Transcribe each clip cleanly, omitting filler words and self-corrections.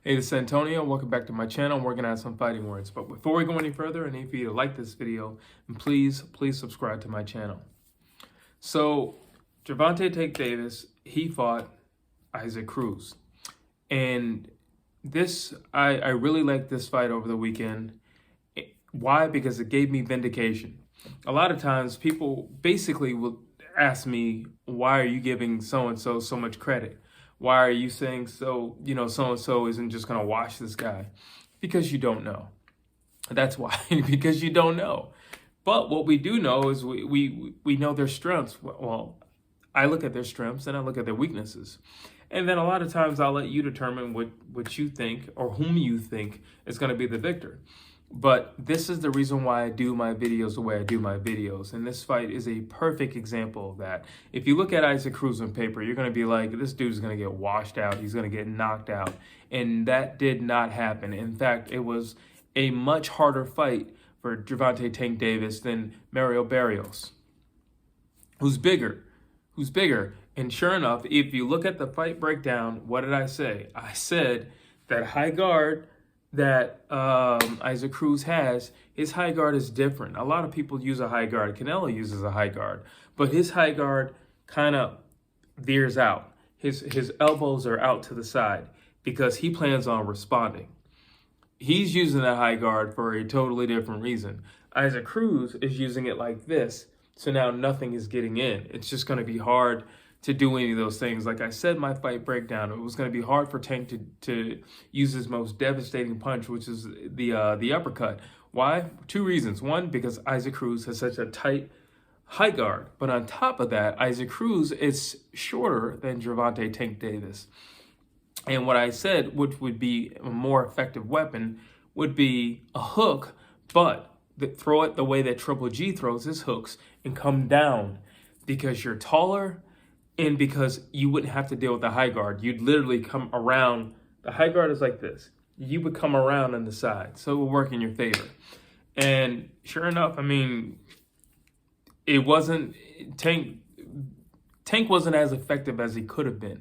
Hey, this is Antonio. Welcome back to my channel. I'm working on some fighting words. But before we go any further, I need for you to like this video and please subscribe to my channel. So, Gervonta Davis, he fought Isaac Cruz. And this, I really liked this fight over the weekend. Why? Because it gave me vindication. A lot of times people basically will ask me, why are you giving so-and-so so much credit? Why are you saying so-and-so isn't just going to watch this guy? Because you don't know. That's why, because you don't know. But what we do know is we know their strengths. Well, I look at their strengths and I look at their weaknesses. And then a lot of times I'll let you determine what you think or whom you think is going to be the victor. But this is the reason why I do my videos the way I do my videos. And this fight is a perfect example of that. If you look at Isaac Cruz on paper, you're going to be like, this dude's going to get washed out. He's going to get knocked out. And that did not happen. In fact, it was a much harder fight for Gervonta Tank Davis than Mario Barrios, who's bigger. And sure enough, if you look at the fight breakdown, what did I say? I said that high guard that Isaac Cruz has, his high guard is different. A lot of people use a high guard. Canelo uses a high guard, but his high guard kind of veers out. His elbows are out to the side because he plans on responding. He's using that high guard for a totally different reason. Isaac Cruz is using it like this, so now nothing is getting in. It's just going to be hard to do any of those things. Like I said, my fight breakdown, it was going to be hard for Tank to use his most devastating punch, which is the uppercut. Why? Two reasons. One, because Isaac Cruz has such a tight high guard. But on top of that, Isaac Cruz is shorter than Gervonta Tank Davis. And what I said, which would be a more effective weapon, would be a hook, but throw it the way that Triple G throws his hooks and come down, because you're taller and because you wouldn't have to deal with the high guard. You'd literally come around. The high guard is like this. You would come around on the side, so it would work in your favor. And sure enough, I mean, it wasn't, Tank wasn't as effective as he could have been.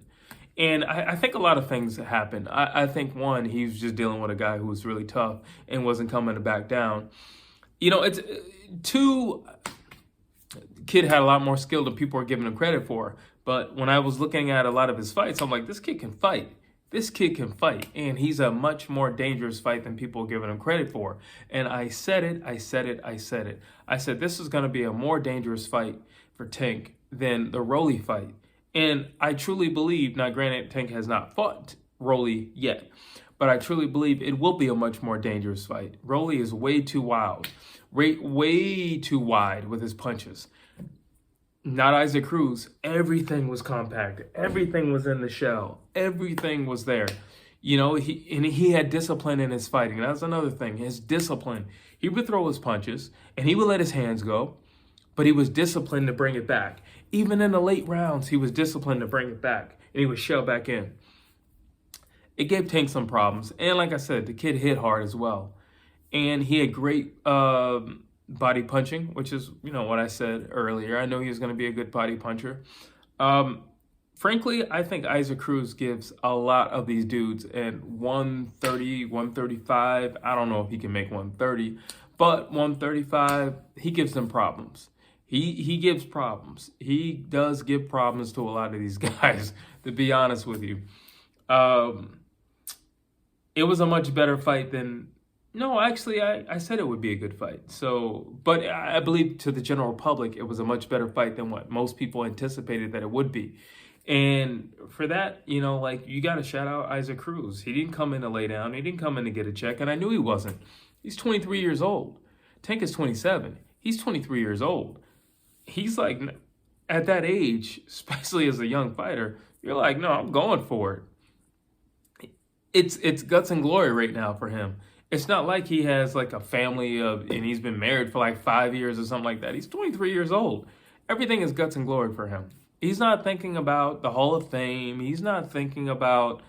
And I think a lot of things happened. I think, one, he was just dealing with a guy who was really tough and wasn't coming to back down. You know, it's two, kid had a lot more skill than people are giving him credit for. But when I was looking at a lot of his fights, I'm like, this kid can fight. This kid can fight. And he's a much more dangerous fight than people are giving him credit for. And I said it. I said, this is going to be a more dangerous fight for Tank than the Rolly fight. And I truly believe, now granted, Tank has not fought Rolly yet, but I truly believe it will be a much more dangerous fight. Rolly is way too wild, way too wide with his punches. Not Isaac Cruz. Everything was compact. Everything was in the shell. Everything was there. You know, he had discipline in his fighting. That's another thing. His discipline. He would throw his punches and he would let his hands go, but he was disciplined to bring it back. Even in the late rounds, he was disciplined to bring it back and he would shell back in. It gave Tank some problems. And like I said, the kid hit hard as well. And he had great body punching, which is, you know, what I said earlier. I know he was going to be a good body puncher. Frankly, I think Isaac Cruz gives a lot of these dudes at 130, 135. I don't know if he can make 130, but 135, he gives them problems. He gives problems. He does give problems to a lot of these guys, to be honest with you. It was a much better fight than... No, actually, I said it would be a good fight. So, but I believe to the general public, it was a much better fight than what most people anticipated that it would be. And for that, you know, like, you got to shout out Isaac Cruz. He didn't come in to lay down. He didn't come in to get a check. And I knew he wasn't. He's 23 years old. Tank is 27. He's 23 years old. He's like, at that age, especially as a young fighter, you're like, no, I'm going for it. It's guts and glory right now for him. It's not like he has like a family and he's been married for like 5 years or something like that. He's 23 years old. Everything is guts and glory for him. He's not thinking about the Hall of Fame. He's not thinking about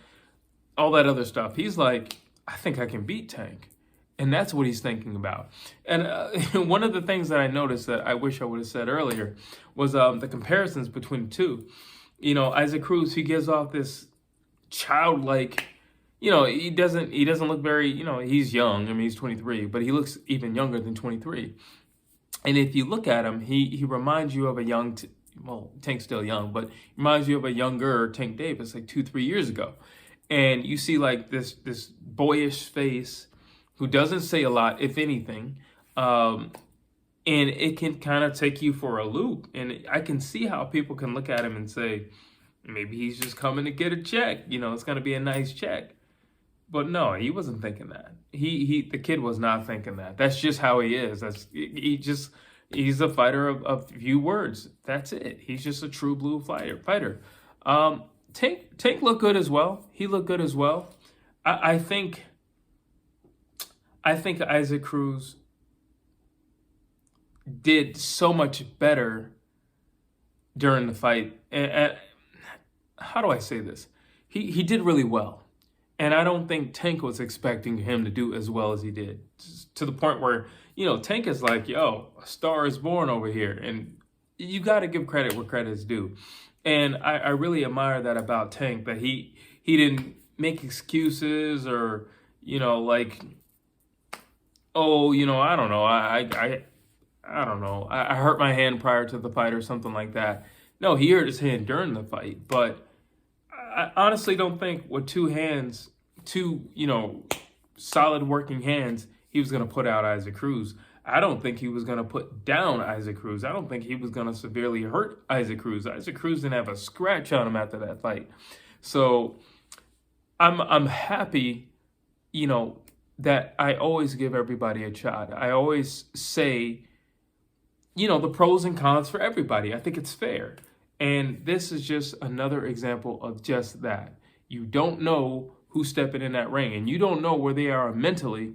all that other stuff. He's like, I think I can beat Tank. And that's what he's thinking about. And one of the things that I noticed that I wish I would have said earlier was the comparisons between the two. You know, Isaac Cruz, he gives off this childlike, he doesn't look very, he's young. I mean, he's 23, but he looks even younger than 23. And if you look at him, he reminds you of a young, Tank's still young, but reminds you of a younger Tank Davis, like 2-3 years ago. And you see like this boyish face who doesn't say a lot, if anything. And it can kind of take you for a loop. And I can see how people can look at him and say, maybe he's just coming to get a check. It's going to be a nice check. But no, he wasn't thinking that. The kid was not thinking that. That's just how he is. He's a fighter of few words. That's it. He's just a true blue fighter. Tank looked good as well. He looked good as well. I think Isaac Cruz did so much better during the fight. And how do I say this? He did really well. And I don't think Tank was expecting him to do as well as he did. To the point where, Tank is like, yo, a star is born over here. And you got to give credit where credit is due. And I really admire that about Tank, that he didn't make excuses or, like, oh, I don't know. I don't know. I hurt my hand prior to the fight or something like that. No, he hurt his hand during the fight. But I honestly don't think with two solid working hands, he was going to put out Isaac Cruz. I don't think he was going to put down Isaac Cruz. I don't think he was going to severely hurt Isaac Cruz. Isaac Cruz didn't have a scratch on him after that fight. So I'm happy, that I always give everybody a shot. I always say, the pros and cons for everybody. I think it's fair. And this is just another example of just that. You don't know who's stepping in that ring, and you don't know where they are mentally.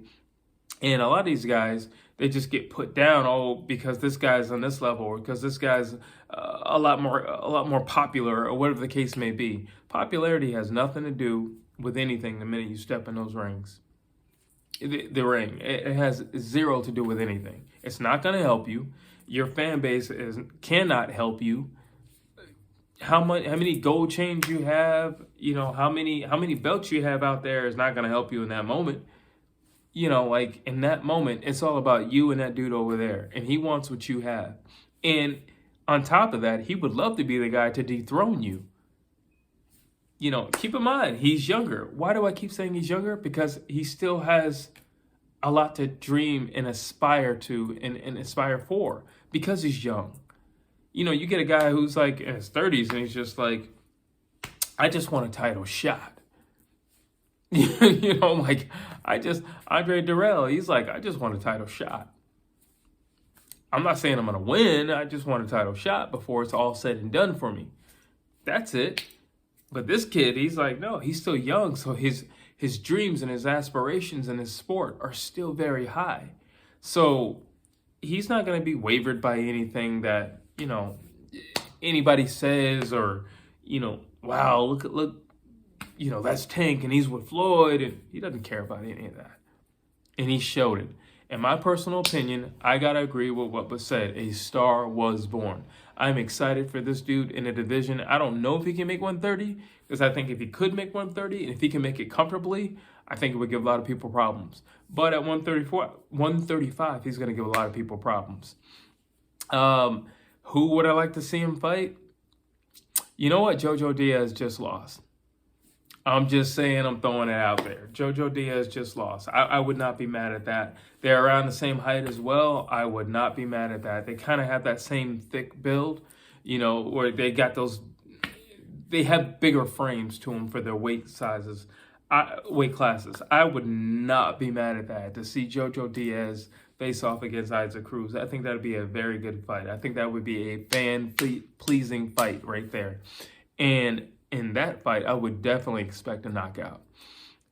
And a lot of these guys, they just get put down, because this guy's on this level, or because this guy's a lot more popular, or whatever the case may be. Popularity has nothing to do with anything the minute you step in those rings. The ring, it has zero to do with anything. It's not going to help you. Your fan base cannot help you. How many gold chains you have, how many belts you have out there is not going to help you in that moment. Like in that moment, it's all about you and that dude over there, and he wants what you have. And on top of that, he would love to be the guy to dethrone you. Keep in mind, he's younger. Why do I keep saying he's younger? Because he still has a lot to dream and aspire to and aspire for, because he's young. You get a guy who's like in his 30s and he's just like, I just want a title shot. Like Andre Durrell, he's like, I just want a title shot. I'm not saying I'm going to win. I just want a title shot before it's all said and done for me. That's it. But this kid, he's like, no, he's still young. So his dreams and his aspirations in his sport are still very high. So he's not going to be wavered by anything that, anybody says, or, wow, look, that's Tank and he's with Floyd, and he doesn't care about any of that. And he showed it. In my personal opinion, I got to agree with what was said. A star was born. I'm excited for this dude in a division. I don't know if he can make 130, because I think if he could make 130, and if he can make it comfortably, I think it would give a lot of people problems. But at 135, he's going to give a lot of people problems. Who would I like to see him fight? You know what? Jojo Diaz just lost. I'm just saying, I'm throwing it out there. Jojo Diaz just lost. I would not be mad at that. They're around the same height as well. I would not be mad at that. They kind of have that same thick build, where they got those, they have bigger frames to them for their weight classes. I would not be mad at that, to see Jojo Diaz face off against Isaac Cruz. I think that would be a very good fight. I think that would be a fan-pleasing fight right there. And in that fight, I would definitely expect a knockout.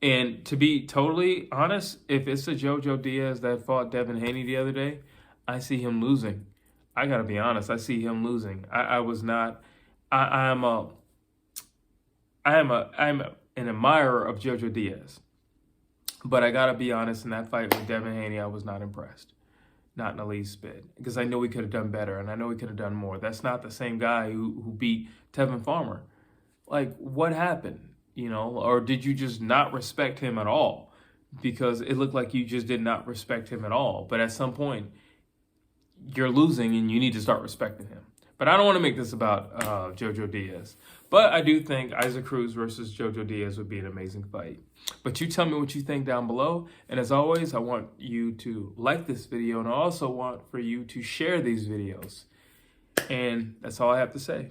And to be totally honest, if it's a Jojo Diaz that fought Devin Haney the other day, I see him losing. I got to be honest, I see him losing. I'm an admirer of Jojo Diaz. But I got to be honest, in that fight with Devin Haney, I was not impressed. Not in the least bit. Because I know he could have done better, and I know he could have done more. That's not the same guy who beat Tevin Farmer. Like, what happened? you know, or did you just not respect him at all? Because it looked like you just did not respect him at all. But at some point, you're losing and you need to start respecting him. But I don't want to make this about Jojo Diaz. But I do think Isaac Cruz versus Jojo Diaz would be an amazing fight. But you tell me what you think down below. And as always, I want you to like this video. And I also want for you to share these videos. And that's all I have to say.